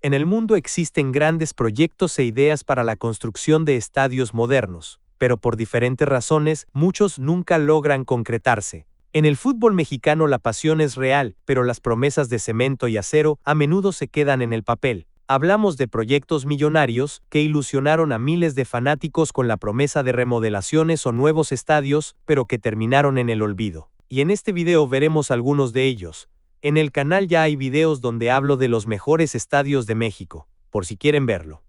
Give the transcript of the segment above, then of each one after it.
En el mundo existen grandes proyectos e ideas para la construcción de estadios modernos, pero por diferentes razones, muchos nunca logran concretarse. En el fútbol mexicano la pasión es real, pero las promesas de cemento y acero a menudo se quedan en el papel. Hablamos de proyectos millonarios que ilusionaron a miles de fanáticos con la promesa de remodelaciones o nuevos estadios, pero que terminaron en el olvido. Y en este video veremos algunos de ellos. En el canal ya hay videos donde hablo de los mejores estadios de México, por si quieren verlo.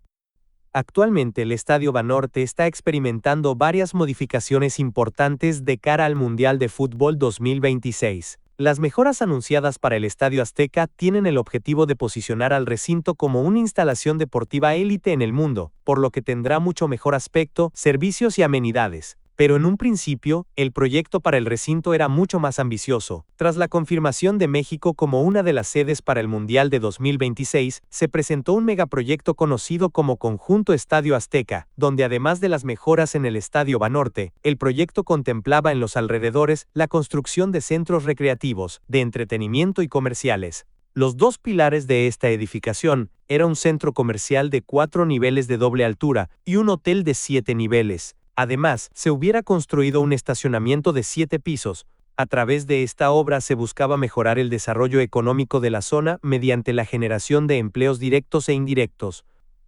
Actualmente el Estadio Banorte está experimentando varias modificaciones importantes de cara al Mundial de Fútbol 2026. Las mejoras anunciadas para el Estadio Azteca tienen el objetivo de posicionar al recinto como una instalación deportiva élite en el mundo, por lo que tendrá mucho mejor aspecto, servicios y amenidades. Pero en un principio, el proyecto para el recinto era mucho más ambicioso. Tras la confirmación de México como una de las sedes para el Mundial de 2026, se presentó un megaproyecto conocido como Conjunto Estadio Azteca, donde además de las mejoras en el Estadio Banorte, el proyecto contemplaba en los alrededores la construcción de centros recreativos, de entretenimiento y comerciales. Los dos pilares de esta edificación era un centro comercial de 4 niveles de doble altura y un hotel de 7 niveles. Además, se hubiera construido un estacionamiento de 7 pisos. A través de esta obra se buscaba mejorar el desarrollo económico de la zona mediante la generación de empleos directos e indirectos.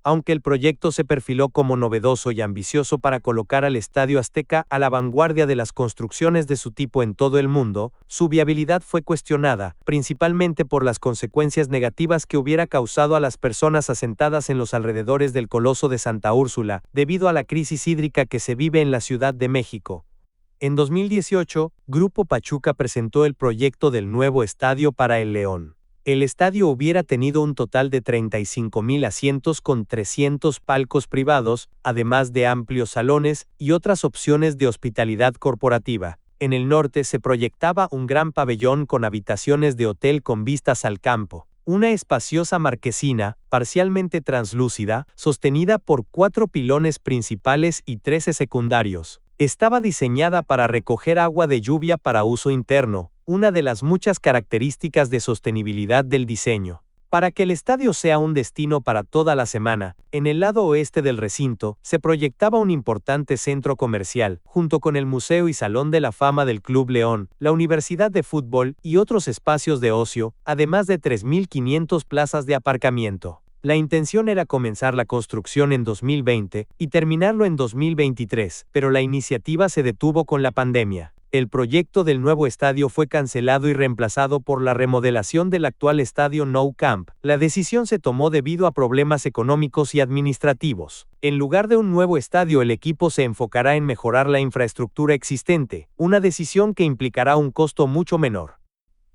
Aunque el proyecto se perfiló como novedoso y ambicioso para colocar al Estadio Azteca a la vanguardia de las construcciones de su tipo en todo el mundo, su viabilidad fue cuestionada, principalmente por las consecuencias negativas que hubiera causado a las personas asentadas en los alrededores del Coloso de Santa Úrsula, debido a la crisis hídrica que se vive en la Ciudad de México. En 2018, Grupo Pachuca presentó el proyecto del nuevo estadio para el León. El estadio hubiera tenido un total de 35,000 asientos con 300 palcos privados, además de amplios salones y otras opciones de hospitalidad corporativa. En el norte se proyectaba un gran pabellón con habitaciones de hotel con vistas al campo. Una espaciosa marquesina, parcialmente translúcida, sostenida por 4 pilones principales y 13 secundarios. Estaba diseñada para recoger agua de lluvia para uso interno, una de las muchas características de sostenibilidad del diseño. Para que el estadio sea un destino para toda la semana, en el lado oeste del recinto se proyectaba un importante centro comercial, junto con el Museo y Salón de la Fama del Club León, la Universidad de Fútbol y otros espacios de ocio, además de 3.500 plazas de aparcamiento. La intención era comenzar la construcción en 2020 y terminarlo en 2023, pero la iniciativa se detuvo con la pandemia. El proyecto del nuevo estadio fue cancelado y reemplazado por la remodelación del actual estadio Nou Camp. La decisión se tomó debido a problemas económicos y administrativos. En lugar de un nuevo estadio, el equipo se enfocará en mejorar la infraestructura existente, una decisión que implicará un costo mucho menor.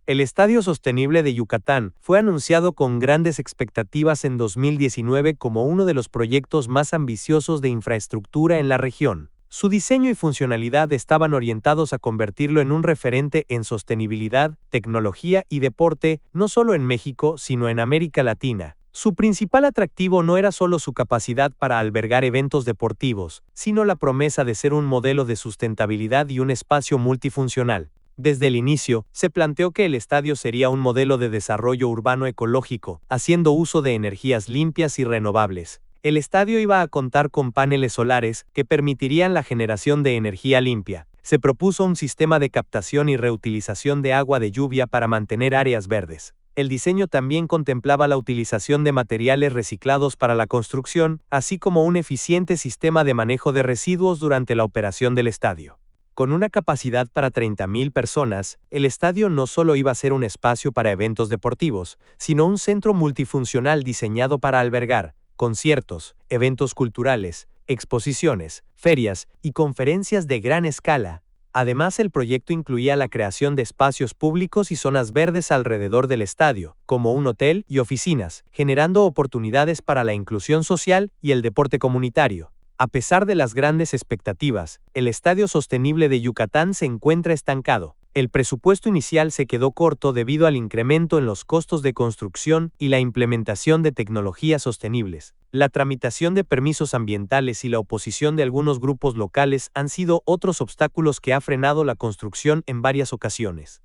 El Estadio Sostenible de Yucatán fue anunciado con grandes expectativas en 2019 como uno de los proyectos más ambiciosos de infraestructura en la región. Su diseño y funcionalidad estaban orientados a convertirlo en un referente en sostenibilidad, tecnología y deporte, no solo en México, sino en América Latina. Su principal atractivo no era solo su capacidad para albergar eventos deportivos, sino la promesa de ser un modelo de sustentabilidad y un espacio multifuncional. Desde el inicio, se planteó que el estadio sería un modelo de desarrollo urbano ecológico, haciendo uso de energías limpias y renovables. El estadio iba a contar con paneles solares que permitirían la generación de energía limpia. Se propuso un sistema de captación y reutilización de agua de lluvia para mantener áreas verdes. El diseño también contemplaba la utilización de materiales reciclados para la construcción, así como un eficiente sistema de manejo de residuos durante la operación del estadio. Con una capacidad para 30,000 personas, el estadio no solo iba a ser un espacio para eventos deportivos, sino un centro multifuncional diseñado para albergar conciertos, eventos culturales, exposiciones, ferias y conferencias de gran escala. Además, el proyecto incluía la creación de espacios públicos y zonas verdes alrededor del estadio, como un hotel y oficinas, generando oportunidades para la inclusión social y el deporte comunitario. A pesar de las grandes expectativas, el Estadio Sostenible de Yucatán se encuentra estancado. El presupuesto inicial se quedó corto debido al incremento en los costos de construcción y la implementación de tecnologías sostenibles. La tramitación de permisos ambientales y la oposición de algunos grupos locales han sido otros obstáculos que ha frenado la construcción en varias ocasiones.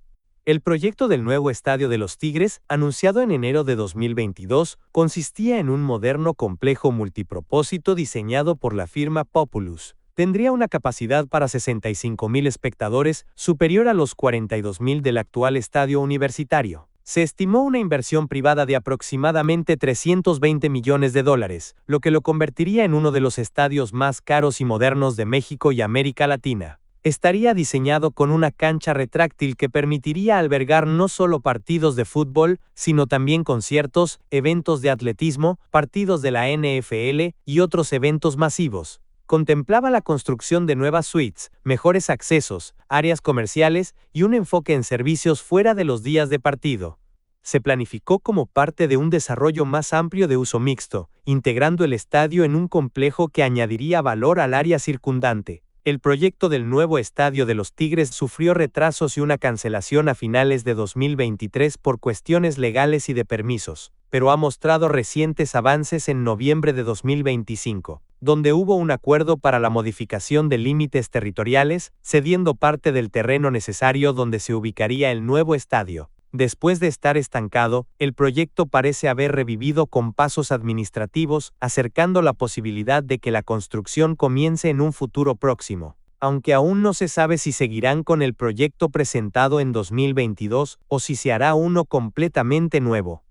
El proyecto del nuevo estadio de los Tigres, anunciado en enero de 2022, consistía en un moderno complejo multipropósito diseñado por la firma Populous. Tendría una capacidad para 65,000 espectadores, superior a los 42,000 del actual estadio universitario. Se estimó una inversión privada de aproximadamente $320 millones, lo que lo convertiría en uno de los estadios más caros y modernos de México y América Latina. Estaría diseñado con una cancha retráctil que permitiría albergar no solo partidos de fútbol, sino también conciertos, eventos de atletismo, partidos de la NFL y otros eventos masivos. Contemplaba la construcción de nuevas suites, mejores accesos, áreas comerciales y un enfoque en servicios fuera de los días de partido. Se planificó como parte de un desarrollo más amplio de uso mixto, integrando el estadio en un complejo que añadiría valor al área circundante. El proyecto del nuevo estadio de los Tigres sufrió retrasos y una cancelación a finales de 2023 por cuestiones legales y de permisos, pero ha mostrado recientes avances en noviembre de 2025, donde hubo un acuerdo para la modificación de límites territoriales, cediendo parte del terreno necesario donde se ubicaría el nuevo estadio. Después de estar estancado, el proyecto parece haber revivido con pasos administrativos, acercando la posibilidad de que la construcción comience en un futuro próximo. Aunque aún no se sabe si seguirán con el proyecto presentado en 2022 o si se hará uno completamente nuevo.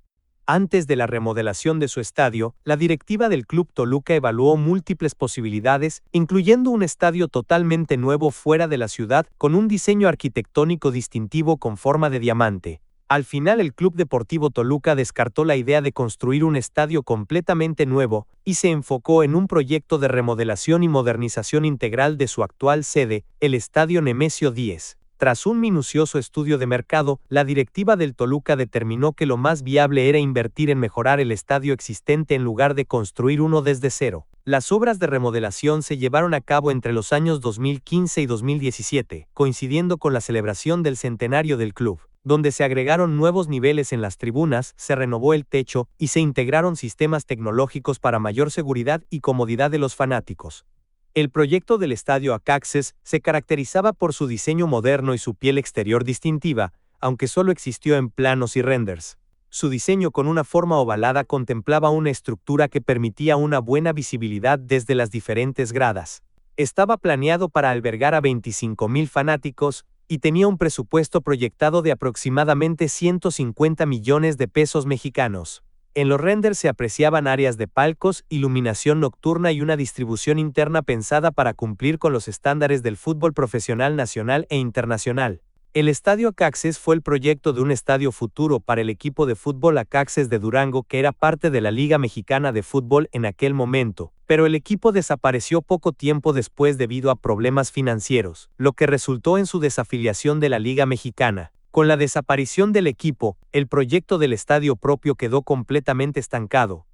Antes de la remodelación de su estadio, la directiva del Club Toluca evaluó múltiples posibilidades, incluyendo un estadio totalmente nuevo fuera de la ciudad con un diseño arquitectónico distintivo con forma de diamante. Al final el Club Deportivo Toluca descartó la idea de construir un estadio completamente nuevo y se enfocó en un proyecto de remodelación y modernización integral de su actual sede, el Estadio Nemesio 10. Tras un minucioso estudio de mercado, la directiva del Toluca determinó que lo más viable era invertir en mejorar el estadio existente en lugar de construir uno desde cero. Las obras de remodelación se llevaron a cabo entre los años 2015 y 2017, coincidiendo con la celebración del centenario del club, donde se agregaron nuevos niveles en las tribunas, se renovó el techo y se integraron sistemas tecnológicos para mayor seguridad y comodidad de los fanáticos. El proyecto del estadio Acaxes se caracterizaba por su diseño moderno y su piel exterior distintiva, aunque solo existió en planos y renders. Su diseño con una forma ovalada contemplaba una estructura que permitía una buena visibilidad desde las diferentes gradas. Estaba planeado para albergar a 25,000 fanáticos y tenía un presupuesto proyectado de aproximadamente 150 millones de pesos mexicanos. En los renders se apreciaban áreas de palcos, iluminación nocturna y una distribución interna pensada para cumplir con los estándares del fútbol profesional nacional e internacional. El Estadio Acaxes fue el proyecto de un estadio futuro para el equipo de fútbol Acaxes de Durango, que era parte de la Liga Mexicana de Fútbol en aquel momento, pero el equipo desapareció poco tiempo después debido a problemas financieros, lo que resultó en su desafiliación de la Liga Mexicana. Con la desaparición del equipo, el proyecto del estadio propio quedó completamente estancado.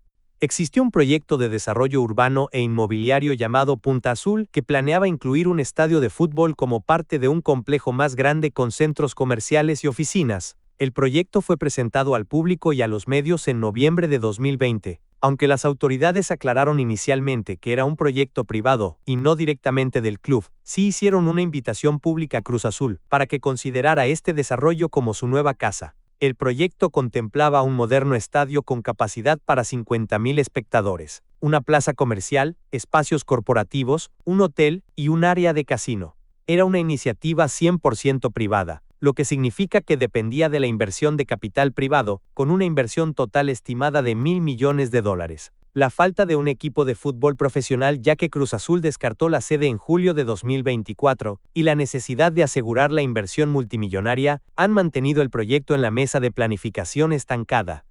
Existió un proyecto de desarrollo urbano e inmobiliario llamado Punta Azul que planeaba incluir un estadio de fútbol como parte de un complejo más grande con centros comerciales y oficinas. El proyecto fue presentado al público y a los medios en noviembre de 2020. Aunque las autoridades aclararon inicialmente que era un proyecto privado y no directamente del club, sí hicieron una invitación pública a Cruz Azul para que considerara este desarrollo como su nueva casa. El proyecto contemplaba un moderno estadio con capacidad para 50,000 espectadores, una plaza comercial, espacios corporativos, un hotel y un área de casino. Era una iniciativa 100% privada, lo que significa que dependía de la inversión de capital privado, con una inversión total estimada de $1,000 millones. La falta de un equipo de fútbol profesional, ya que Cruz Azul descartó la sede en julio de 2024, y la necesidad de asegurar la inversión multimillonaria, han mantenido el proyecto en la mesa de planificación estancada.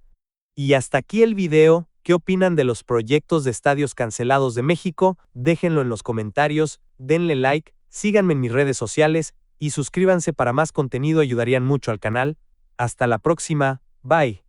Y hasta aquí el video. ¿Qué opinan de los proyectos de estadios cancelados de México? Déjenlo en los comentarios, denle like, síganme en mis redes sociales, y suscríbanse para más contenido, ayudarían mucho al canal. Hasta la próxima, bye.